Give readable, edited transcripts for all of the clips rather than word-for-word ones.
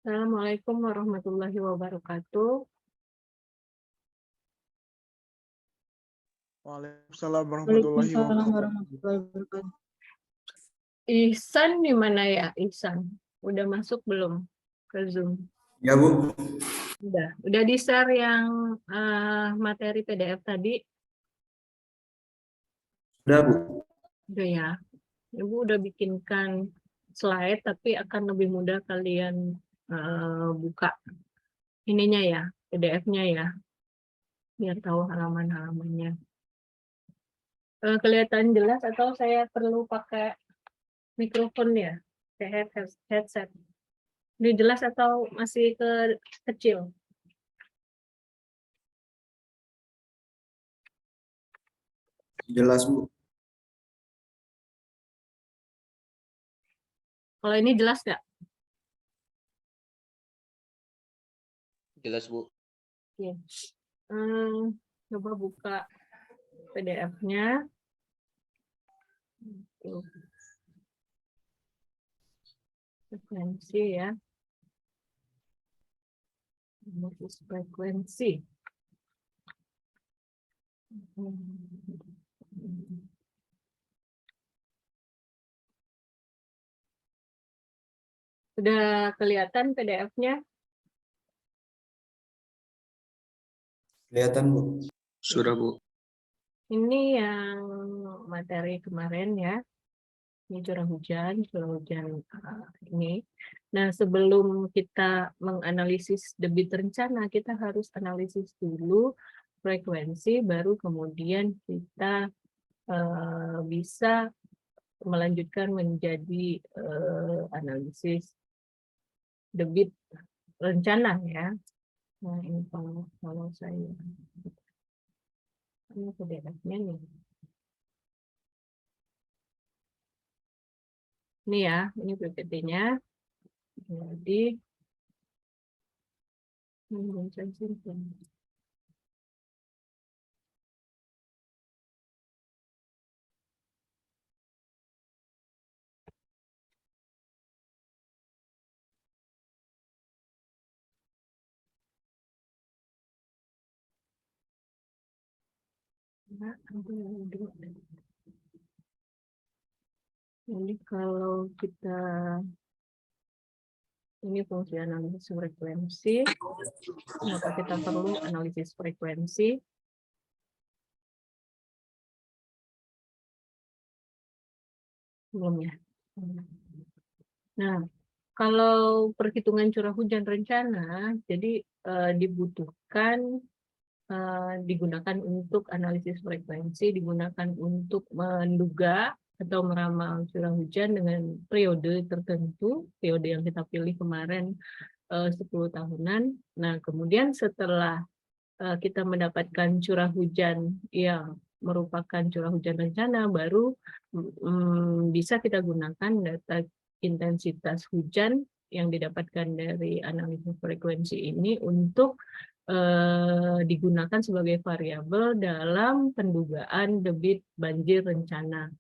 Assalamualaikum warahmatullahi wabarakatuh. Waalaikumsalam warahmatullahi Waalaikumsalam wabarakatuh. warahmatullahi wabarakatuh. Ihsan di mana ya, Ihsan? Udah masuk belum ke Zoom? Ya, Bu. Udah di-share yang materi PDF tadi? Sudah, Bu. Udah ya. Ibu udah bikinkan slide, tapi akan lebih mudah kalian buka ininya ya, PDF-nya ya, biar tahu halaman-halamannya. Kelihatan jelas atau saya perlu pakai mikrofon ya? Kayak headset. Ini jelas atau masih kecil? Jelas, Bu. Kalau ini jelas nggak? Jelas, Bu. Oke. Coba buka PDF-nya. Frekuensi ya. Frekuensi. Sudah kelihatan PDF-nya? Kelihatan, Bu. Sudah, Bu. Ini yang materi kemarin ya. Ini curah hujan ini. Nah, sebelum kita menganalisis debit rencana, kita harus analisis dulu frekuensi, baru kemudian kita bisa melanjutkan menjadi analisis debit rencana ya. Nah, ini kalau saya ini PDF-nya nih. Ini ya, ini PPT-nya. Jadi ini kalau kita ini fungsi analisis frekuensi, maka kita perlu analisis frekuensi. Belum ya. Nah, kalau perhitungan curah hujan rencana, jadi dibutuhkan digunakan untuk analisis frekuensi, digunakan untuk menduga atau meramal curah hujan dengan periode tertentu, periode yang kita pilih kemarin 10 tahunan. Nah, kemudian setelah kita mendapatkan curah hujan yang merupakan curah hujan rencana, baru bisa kita gunakan data intensitas hujan yang didapatkan dari analisis frekuensi ini untuk digunakan sebagai variabel dalam pendugaan debit banjir rencana.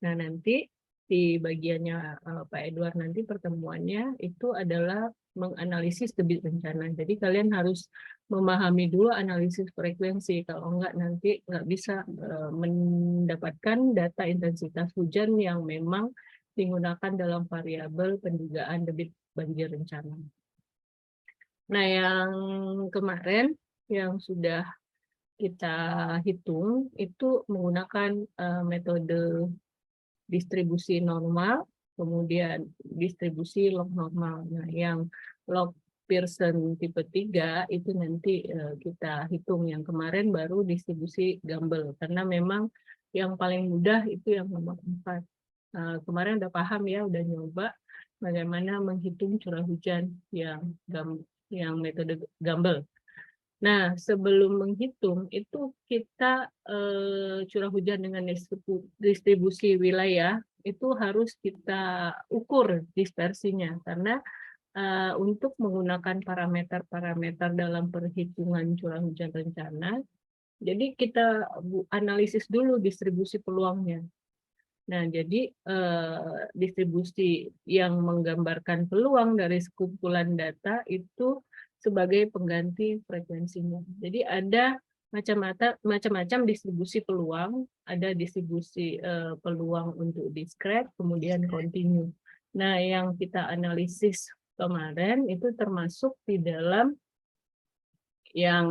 Nah, nanti di bagiannya Pak Edward nanti pertemuannya itu adalah menganalisis debit rencana. Jadi kalian harus memahami dulu analisis frekuensi. Kalau enggak nanti nggak bisa mendapatkan data intensitas hujan yang memang digunakan dalam variabel pendugaan debit banjir rencana. Nah, yang kemarin yang sudah kita hitung itu menggunakan metode distribusi normal, kemudian distribusi log normal. Nah, yang log Pearson tipe 3 itu nanti kita hitung. Yang kemarin baru distribusi Gumbel, karena memang yang paling mudah itu yang nomor 4. Kemarin udah paham ya, udah nyoba bagaimana menghitung curah hujan yang metode Gumbel. Nah, sebelum menghitung itu kita curah hujan dengan distribusi wilayah itu harus kita ukur dispersinya, karena untuk menggunakan parameter-parameter dalam perhitungan curah hujan rencana, jadi kita analisis dulu distribusi peluangnya. Nah, jadi distribusi yang menggambarkan peluang dari sekumpulan data itu sebagai pengganti frekuensinya. Jadi ada macam-macam distribusi peluang, ada distribusi peluang untuk diskret, kemudian kontinu. Nah, yang kita analisis kemarin itu termasuk di dalam yang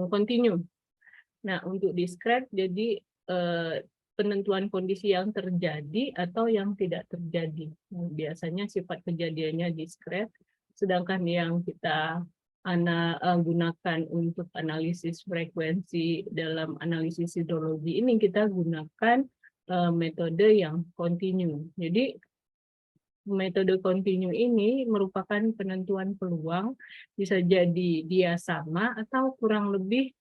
kontinu. Nah, untuk diskret, jadi penentuan kondisi yang terjadi atau yang tidak terjadi. Biasanya sifat kejadiannya diskret, sedangkan yang kita gunakan untuk analisis frekuensi dalam analisis hidrologi ini kita gunakan metode yang kontinu. Jadi metode kontinu ini merupakan penentuan peluang, bisa jadi dia sama atau kurang lebih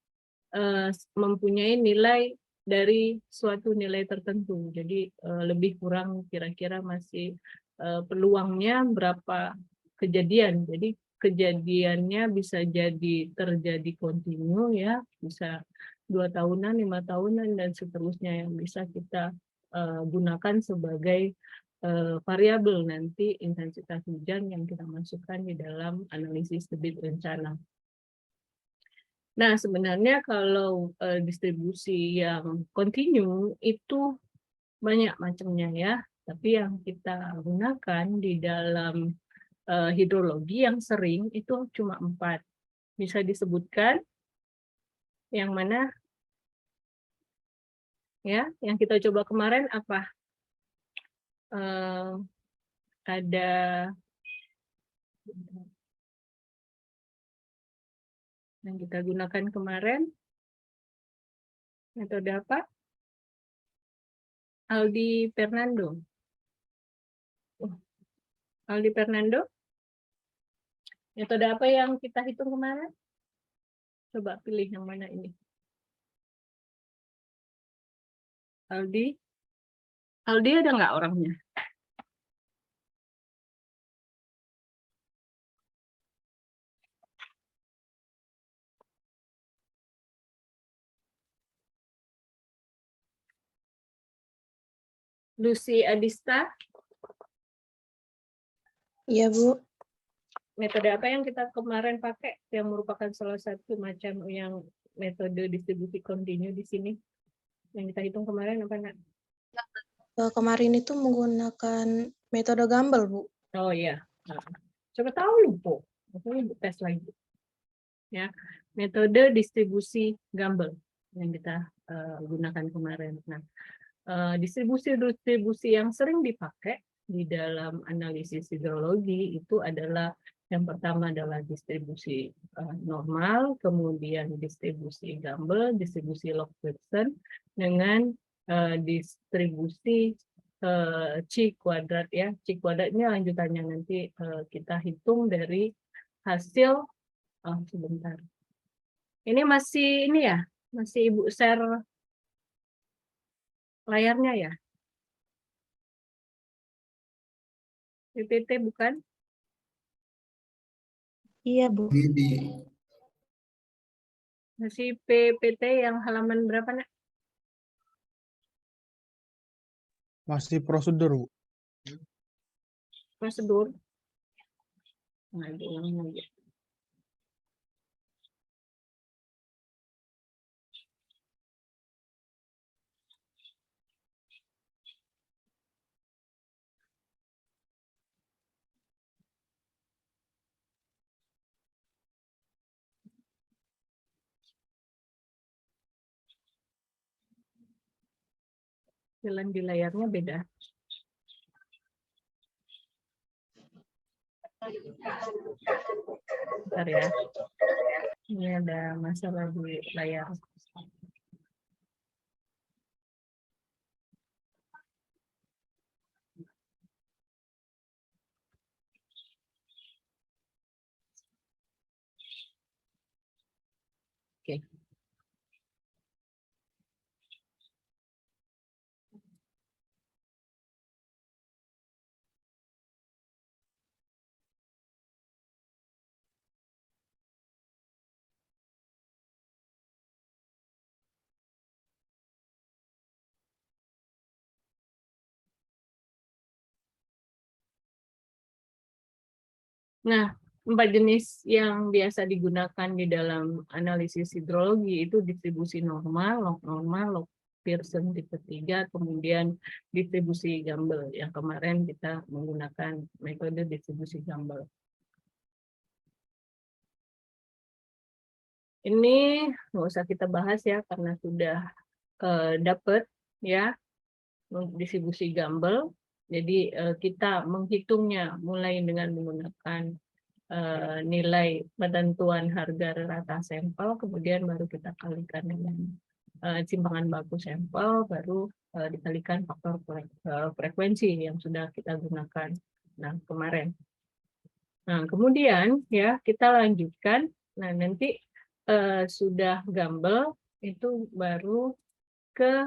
mempunyai nilai dari suatu nilai tertentu. Jadi lebih kurang kira-kira masih peluangnya berapa kejadian. Jadi kejadiannya bisa jadi terjadi kontinu ya, bisa 2 tahunan, 5 tahunan dan seterusnya yang bisa kita gunakan sebagai variabel nanti intensitas hujan yang kita masukkan di dalam analisis debit rencana. Nah, sebenarnya kalau distribusi yang kontinu itu banyak macamnya ya, tapi yang kita gunakan di dalam hidrologi yang sering itu cuma 4. Bisa disebutkan yang mana ya? Yang kita coba kemarin apa? Ada yang kita gunakan kemarin, metode apa? Aldi Fernando. Aldi Fernando, metode apa yang kita hitung kemarin? Coba pilih yang mana ini. Aldi? Aldi ada nggak orangnya? Lucy Adista? Iya, Bu. Metode apa yang kita kemarin pakai yang merupakan salah satu macam yang metode distribusi kontinu di sini yang kita hitung kemarin apa enggak? Kemarin itu menggunakan metode Gumbel, Bu. Oh iya. Nah, coba tahu lupa. Aku tes lagi. Ya, metode distribusi Gumbel yang kita gunakan kemarin. Nah, distribusi yang sering dipakai di dalam analisis hidrologi itu adalah yang pertama adalah distribusi normal, kemudian distribusi Gumbel, distribusi log-Pearson, dengan distribusi C kuadrat ya. C kuadratnya lanjutannya nanti kita hitung dari hasil, sebentar. Ini masih ini ya, masih Ibu share layarnya ya? PPT bukan? Iya, Bu. Masih PPT yang halaman berapa, Nak? Masih prosedur, Bu. Prosedur. Nah, diulangi lagi. Jalan di layarnya beda. Bentar ya. Ini ada masalah di layar. Oke. Nah, 4 jenis yang biasa digunakan di dalam analisis hidrologi itu distribusi normal, log normal, log Pearson tipe 3, kemudian distribusi Gumbel. Yang kemarin kita menggunakan metode distribusi Gumbel. Ini nggak usah kita bahas ya, karena sudah dapat ya distribusi Gumbel. Jadi kita menghitungnya mulai dengan menggunakan nilai penentuan harga rata sampel, kemudian baru kita kalikan dengan timbangan baku sampel, baru dikalikan faktor frekuensi yang sudah kita gunakan kemarin. Nah, kemudian ya kita lanjutkan. Nah, nanti sudah Gumbel itu baru ke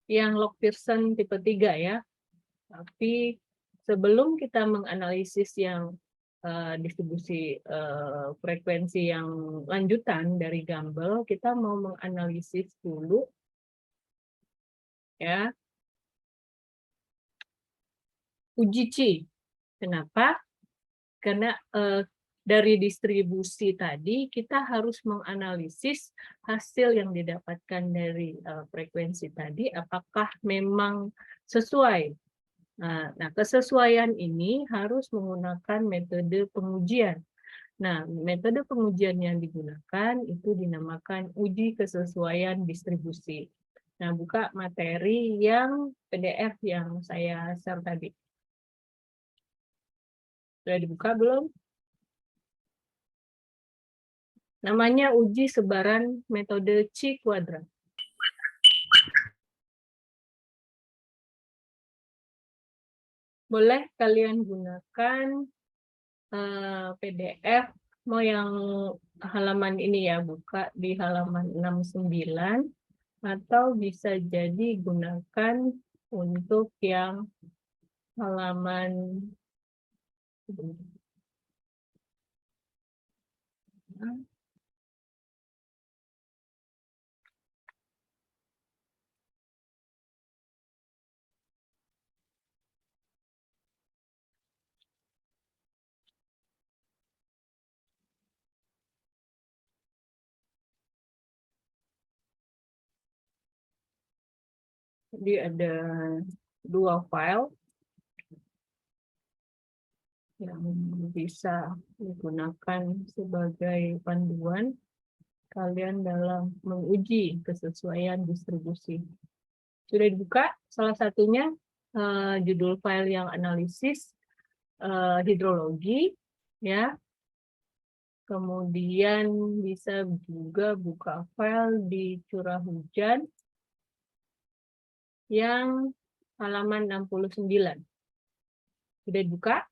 yang log Pearson tipe 3 ya. Tapi sebelum kita menganalisis yang distribusi frekuensi yang lanjutan dari Gumbel, kita mau menganalisis dulu ya uji Qi. Kenapa? Karena dari distribusi tadi kita harus menganalisis hasil yang didapatkan dari frekuensi tadi apakah memang sesuai. Nah, kesesuaian ini harus menggunakan metode pengujian. Nah, metode pengujian yang digunakan itu dinamakan uji kesesuaian distribusi. Nah, buka materi yang PDF yang saya share tadi. Sudah dibuka belum? Namanya uji sebaran metode Qi kuadrat. Boleh kalian gunakan PDF, mau yang halaman ini ya, buka di halaman 69, atau bisa jadi gunakan untuk yang halaman jadi ada 2 file yang bisa digunakan sebagai panduan kalian dalam menguji kesesuaian distribusi. Sudah dibuka salah satunya judul file yang analisis hidrologi ya. Kemudian bisa juga buka file di curah hujan yang halaman 69. Sudah dibuka?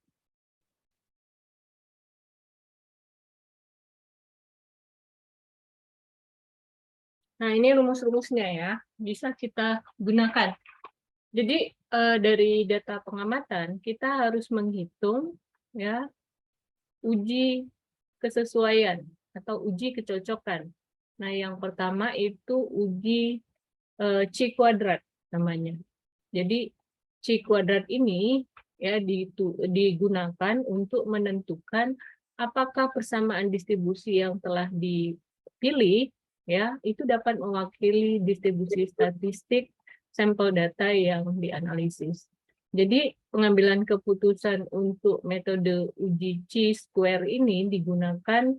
Nah, ini rumus-rumusnya ya, bisa kita gunakan. Jadi dari data pengamatan kita harus menghitung ya uji kesesuaian atau uji kecocokan. Nah, yang pertama itu uji Qi kuadrat namanya. Jadi Qi kuadrat ini ya digunakan untuk menentukan apakah persamaan distribusi yang telah dipilih ya itu dapat mewakili distribusi statistik sampel data yang dianalisis. Jadi pengambilan keputusan untuk metode uji Qi square ini digunakan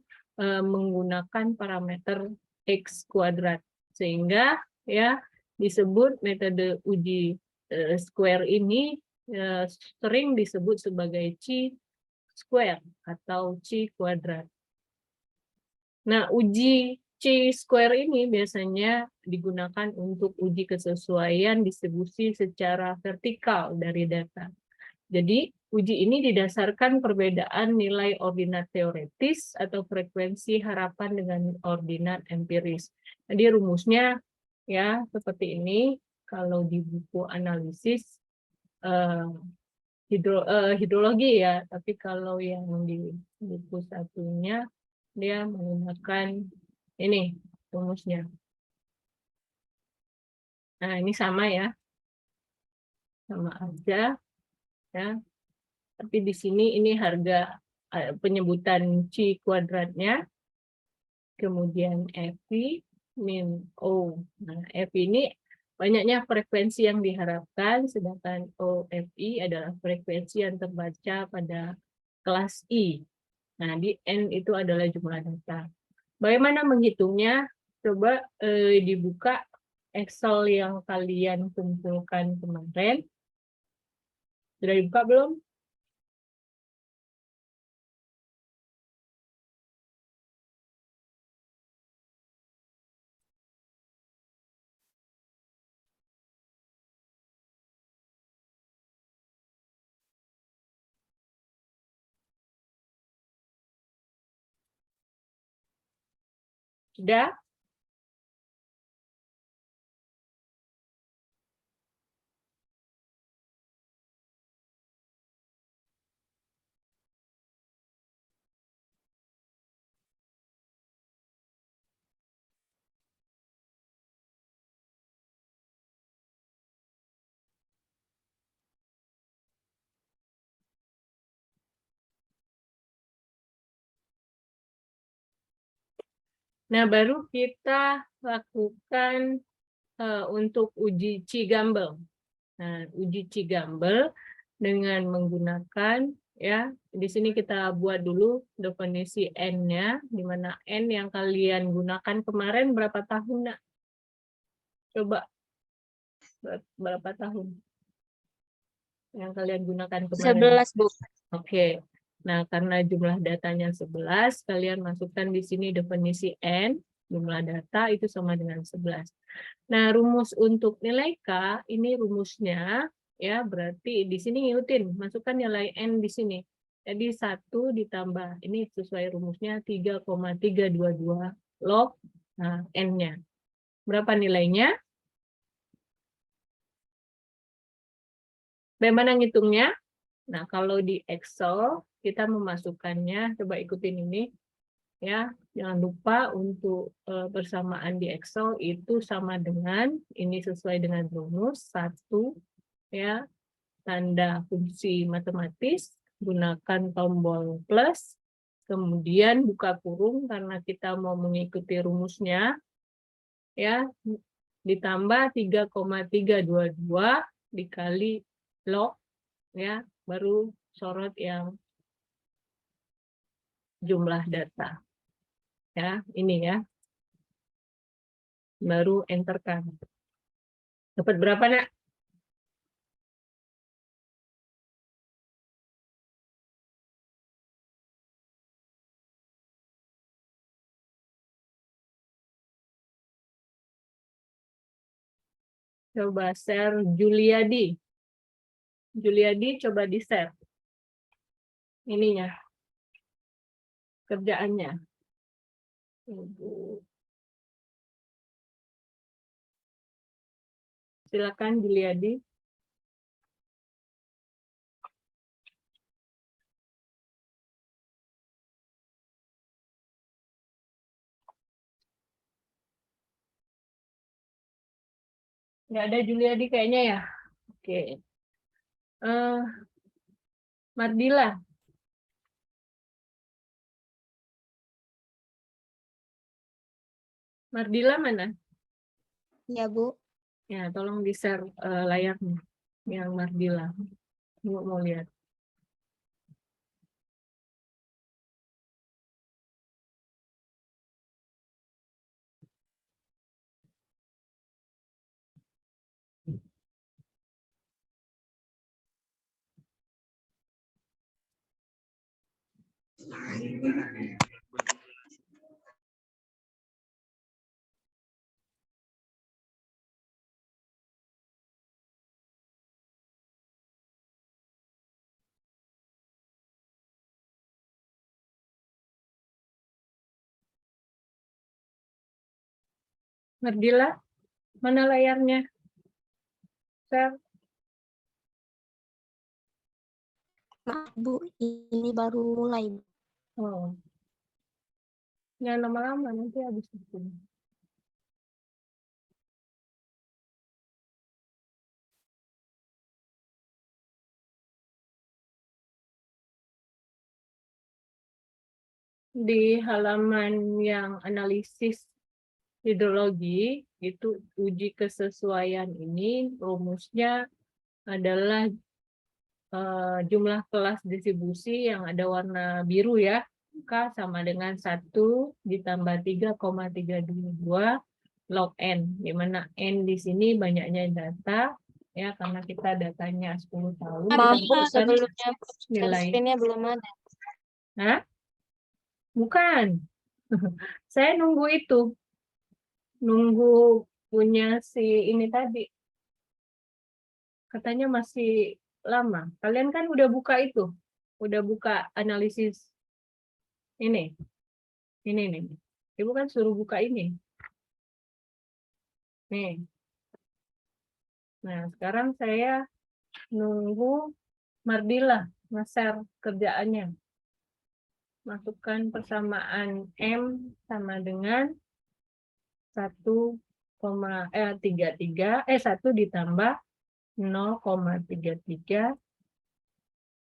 menggunakan parameter X kuadrat sehingga ya disebut metode uji square ini sering disebut sebagai Qi square atau Qi kuadrat. Nah, uji Qi square ini biasanya digunakan untuk uji kesesuaian distribusi secara vertikal dari data. Jadi, uji ini didasarkan perbedaan nilai ordinat teoretis atau frekuensi harapan dengan ordinat empiris. Jadi, rumusnya ya seperti ini. Kalau di buku analisis hidrologi ya, tapi kalau yang di buku satunya dia menggunakan ini rumusnya. Nah, ini sama ya. Sama aja ya. Tapi di sini ini harga penyebutan C kuadratnya, kemudian FV min O. Nah, F ini banyaknya frekuensi yang diharapkan, sedangkan OFI adalah frekuensi yang terbaca pada kelas I. Nah, di N itu adalah jumlah data. Bagaimana menghitungnya? Coba dibuka Excel yang kalian kumpulkan kemarin. Sudah dibuka belum? Sudah? Nah, baru kita lakukan untuk uji Cigambel. Nah, uji Cigambel dengan menggunakan, ya, di sini kita buat dulu definisi N-nya, di mana N yang kalian gunakan kemarin berapa tahun, Nak? Coba, berapa tahun yang kalian gunakan kemarin? 11, Bu. Oke. Nah, karena jumlah datanya 11, kalian masukkan di sini definisi N, jumlah data itu sama dengan 11. Nah, rumus untuk nilai K, ini rumusnya, ya, berarti di sini ngikutin, masukkan nilai N di sini. Jadi 1 ditambah, ini sesuai rumusnya 3,322 log N-nya. Berapa nilainya? Bagaimana ngitungnya? Nah, kalau di Excel, kita memasukkannya, coba ikutin ini. Ya, jangan lupa untuk persamaan di Excel itu sama dengan, ini sesuai dengan rumus, 1, ya, tanda fungsi matematis, gunakan tombol plus, kemudian buka kurung karena kita mau mengikuti rumusnya, ya, ditambah 3,322 dikali log, ya, baru sorot yang jumlah data. Ya, ini ya. Baru enterkan. Dapat berapa, Nak? Coba share Juliadi. Juliadi coba di-share. Ininya. Kerjaannya. Silakan Juliadi. Nggak ada Juliadi kayaknya ya. Oke. Mardila. Mardila mana? Ya, Bu. Ya, tolong di-share layarnya. Yang Mardila. Ibu mau lihat. Mardila, mana layarnya? Share. Maaf, Bu. Ini baru mulai. Oh. Jangan lama-lama, nanti habis itu. di halaman yang analisis hidrologi, itu uji kesesuaian ini rumusnya adalah jumlah kelas distribusi yang ada warna biru ya. K sama dengan 1 ditambah 3,322 log N, di mana N di sini banyaknya data, ya karena kita datanya 10 tahun. Maaf, kita butuhkan sebelumnya nilai. screen-nya belum ada. Hah? Bukan. Saya nunggu itu. Nunggu punya si ini tadi. Katanya masih lama. Kalian kan udah buka itu. Udah buka analisis ini. Ini nih. Ibu kan suruh buka ini. Nih. Nah, sekarang saya nunggu Mardila nge-share kerjaannya. Masukkan persamaan M sama dengan 1,33 1 ditambah 0,33,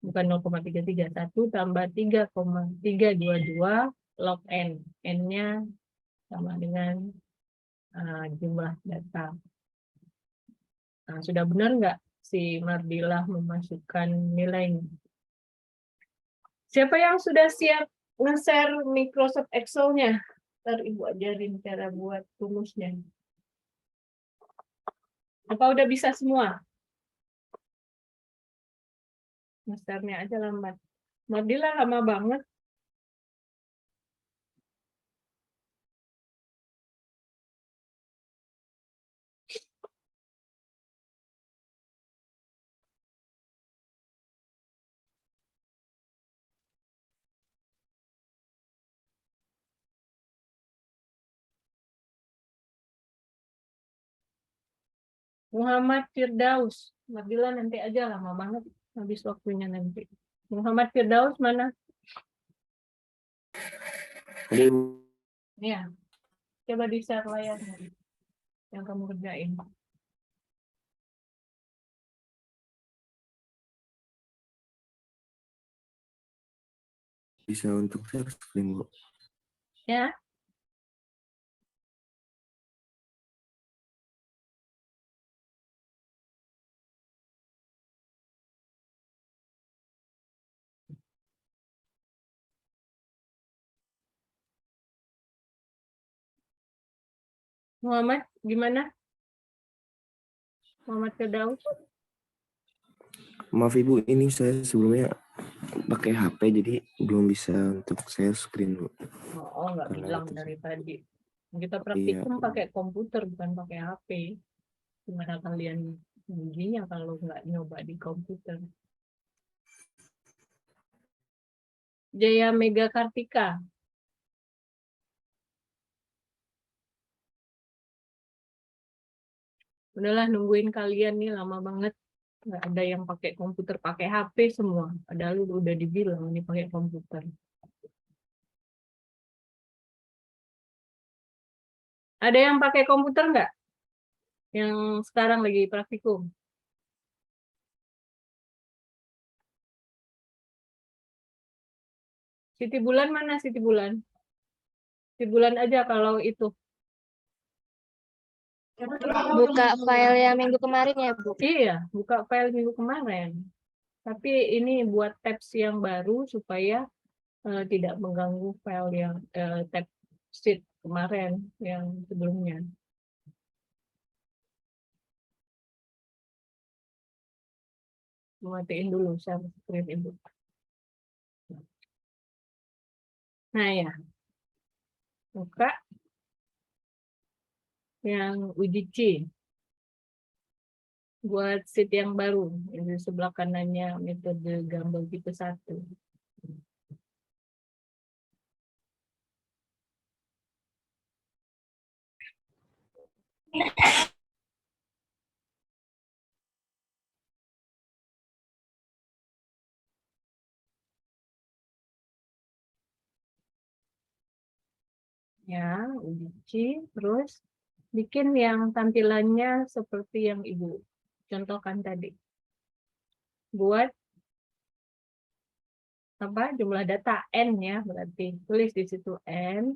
bukan 0,33, 1 tambah 3,322 log N. N-nya sama dengan jumlah data. Nah, sudah benar nggak si Mardila memasukkan nilainya? Siapa yang sudah siap nge-share Microsoft Excel-nya? Ntar Ibu ajarin cara buat rumusnya. Apa udah bisa semua? Nge-share-nya aja lambat. Mardila lama banget. Muhammad Firdaus. Mardila nanti aja, lama banget. Habis waktunya nanti. Muhammad Firdaus mana? Ya, coba di-share layarnya yang kamu kerjain. Bisa untuk share screen, Bu. Ya. Muhammad, gimana? Muhammad Firdaus. Maaf Ibu, ini saya sebelumnya pakai HP jadi belum bisa untuk share screen, Bu. Oh, nggak Karena bilang itu dari tadi. Kita Iya. praktikum pakai komputer, bukan pakai HP. Gimana kalian ujinya kalau nggak nyoba di komputer? Jaya Mega Kartika. Udahlah, nungguin kalian nih lama banget. Nggak ada yang pakai komputer, pakai HP semua. Padahal udah dibilang ini pakai komputer. Ada yang pakai komputer nggak? Yang sekarang lagi praktikum? Siti Bulan mana Siti Bulan? Siti Bulan aja kalau itu. Buka file yang minggu kemarin ya, Bu. Iya, buka file minggu kemarin. Tapi ini buat tabs yang baru supaya tidak mengganggu file yang tab sheet kemarin yang sebelumnya. Matiin dulu share screen Ibu. Nah ya, buka yang uji C. Buat sheet yang baru, di sebelah kanannya metode gambar tipe 1. Ya, uji C, terus bikin yang tampilannya seperti yang Ibu contohkan tadi. Buat apa jumlah data n ya, berarti tulis di situ n.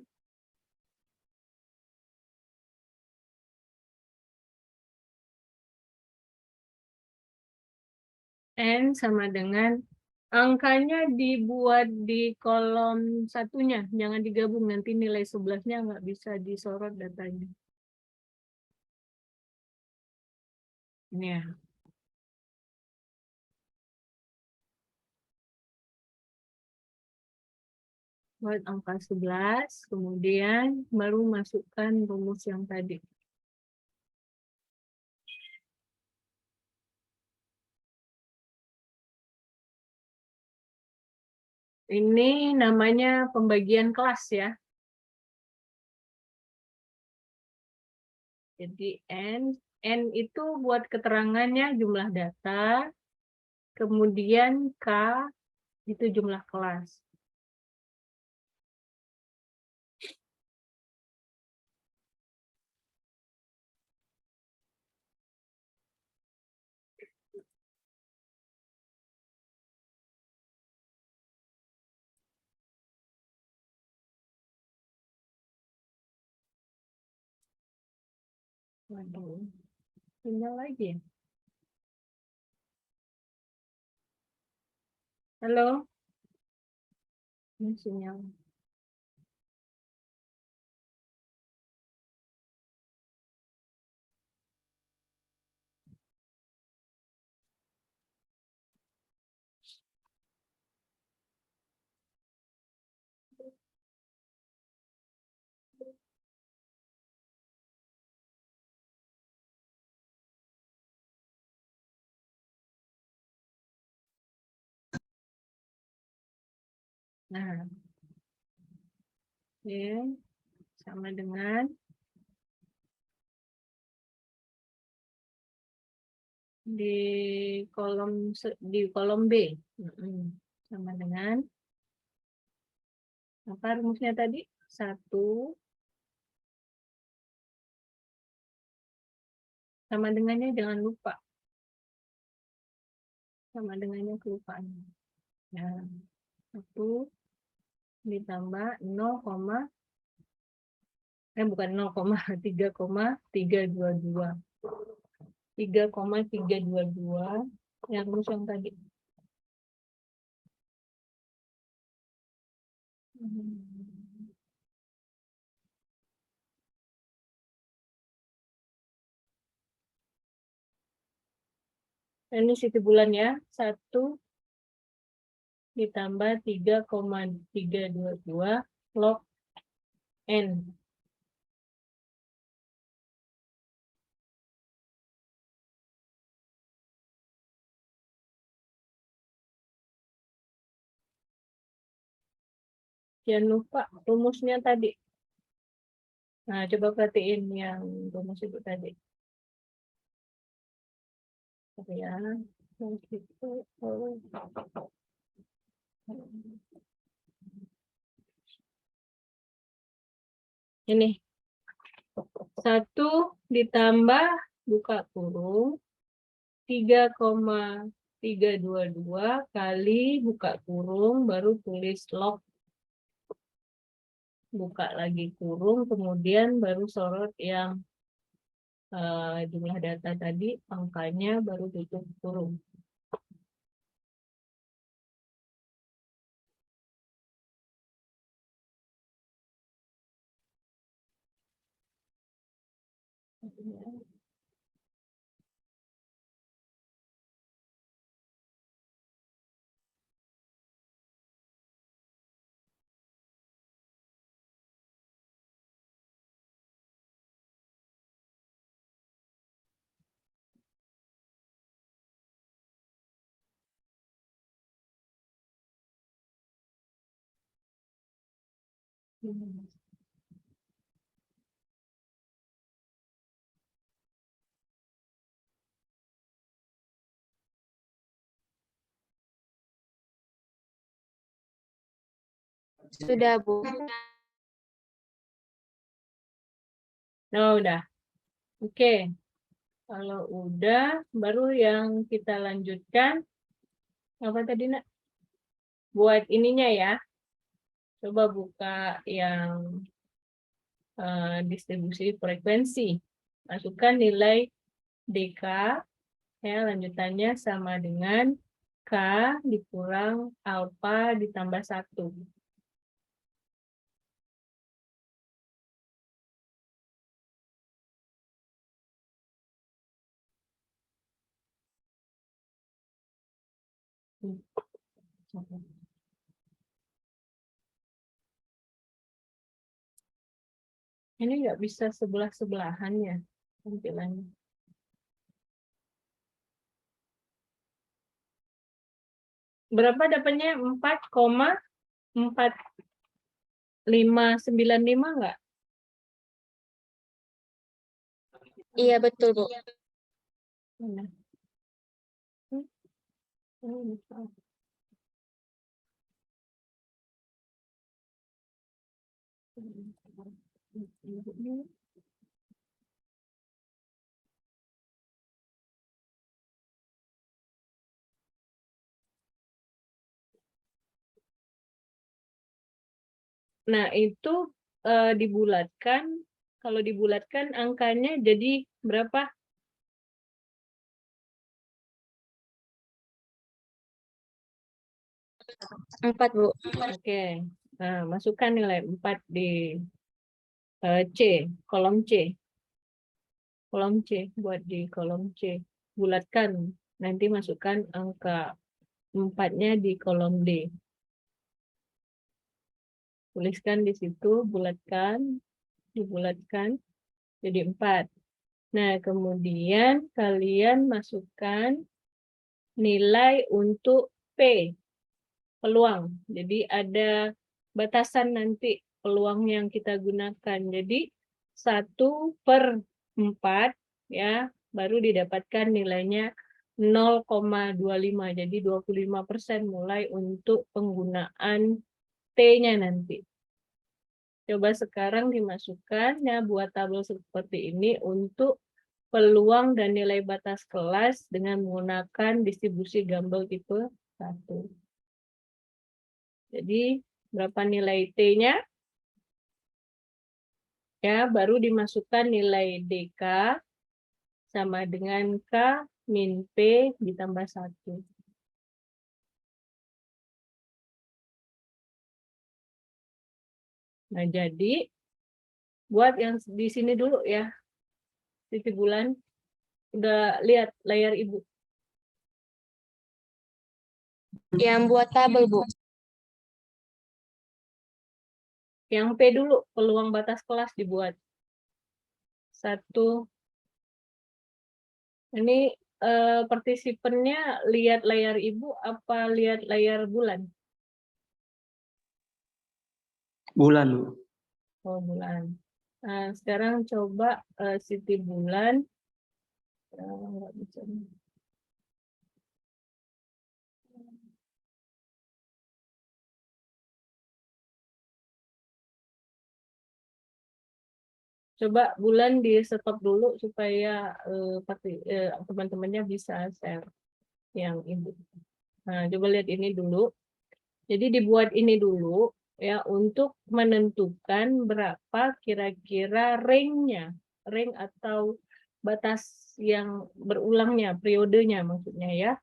N sama dengan angkanya dibuat di kolom satunya, jangan digabung, nanti nilai 11-nya nggak bisa disorot datanya. Ini ya. Buat angka 11, kemudian baru masukkan rumus yang tadi. Ini namanya pembagian kelas ya. Jadi N itu buat keterangannya jumlah data, kemudian K itu jumlah kelas. Waduh, tinggal lagi. Halo? Ini sinyal. Nah, oke, sama dengan di kolom B. Sama dengan apa rumusnya tadi? 1 sama dengannya jangan lupa. Sama dengannya kelupaan. Nah, 1 ditambah 0, bukan 3,322. 3,322 yang rumus yang tadi. Ini sisi bulan ya, 1 ditambah 3,322 log N. Jangan lupa rumusnya tadi. Nah, coba perhatiin yang rumus itu tadi. Ya, ini 1 ditambah buka kurung 3,322 kali buka kurung baru tulis log, buka lagi kurung, kemudian baru sorot yang jumlah data tadi, angkanya baru tutup kurung. Sudah, Bu. Nah, udah. Oke. Kalau udah, baru yang kita lanjutkan apa tadi, Nak? buat ininya ya. Coba buka yang distribusi frekuensi. Masukkan nilai DK, ya lanjutannya sama dengan K dikurang alfa ditambah 1. Ini nggak bisa sebelah-sebelahan ya tampilannya. Berapa dapatnya? 4,4595 nggak? Iya betul, Bu. Mana? Nah, itu dibulatkan. Kalau dibulatkan angkanya jadi berapa? 4, Bu. Oke. Nah, masukkan nilai 4 di C, kolom C. Kolom C, buat di kolom C. Bulatkan. Nanti masukkan angka 4-nya di kolom D. Tuliskan di situ, bulatkan, dibulatkan jadi 4. Nah, kemudian kalian masukkan nilai untuk P, peluang. Jadi ada batasan nanti peluang yang kita gunakan. Jadi 1/4 ya, baru didapatkan nilainya 0,25. Jadi 25% mulai untuk penggunaan T-nya nanti. Coba sekarang dimasukkan ya buat tabel seperti ini untuk peluang dan nilai batas kelas dengan menggunakan distribusi Gumbel tipe 1. Jadi berapa nilai T-nya? Ya, baru dimasukkan nilai DK sama dengan K min P ditambah 1. Nah, jadi buat yang di sini dulu ya. Siti Bulan, udah lihat layar Ibu. Yang buat tabel, Bu. Yang P dulu, peluang batas kelas dibuat. 1. Ini partisipannya lihat layar Ibu apa lihat layar Bulan? Bulan, Bu. Oh, Bulan. Nah, sekarang coba Siti Bulan. Nggak bisa. Coba Bulan di stop dulu supaya teman-temannya bisa share yang Ibu. Nah, coba lihat ini dulu. Jadi dibuat ini dulu ya untuk menentukan berapa kira-kira range-nya, range atau batas yang berulangnya, periodenya maksudnya ya.